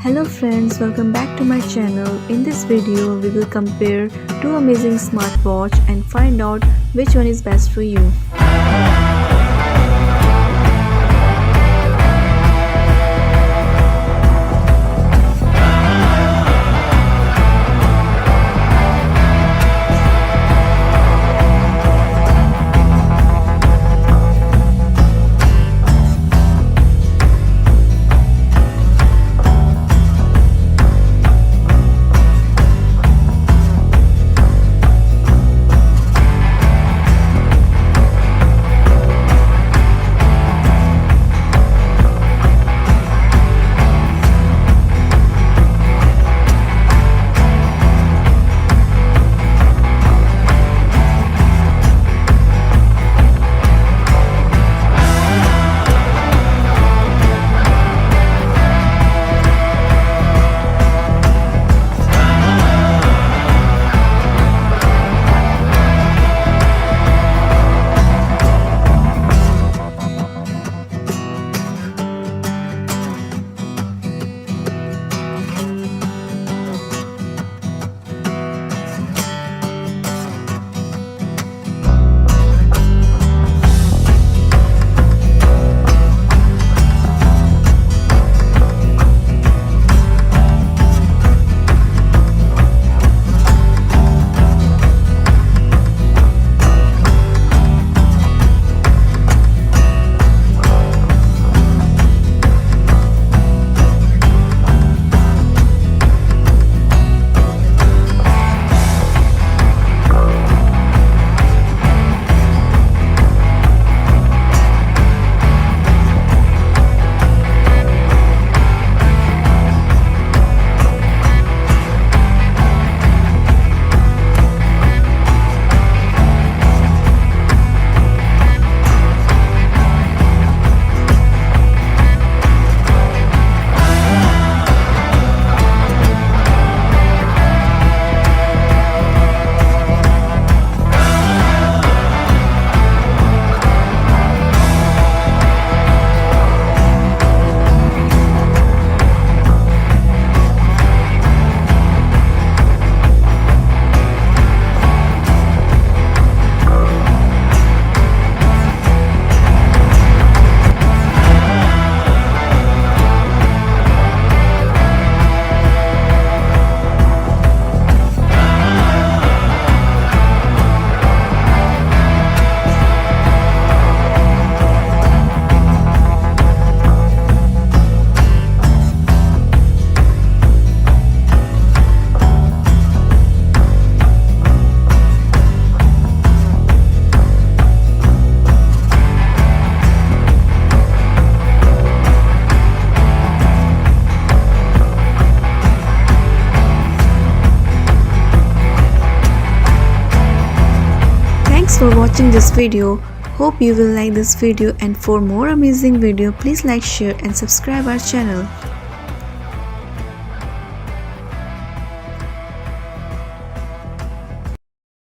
Hello friends, welcome back to my channel. In this video, we will compare two amazing smartwatch and find out which one is best for you. Thanks for watching this video. Hope you will like this video, and for more amazing video please like, share and subscribe our channel.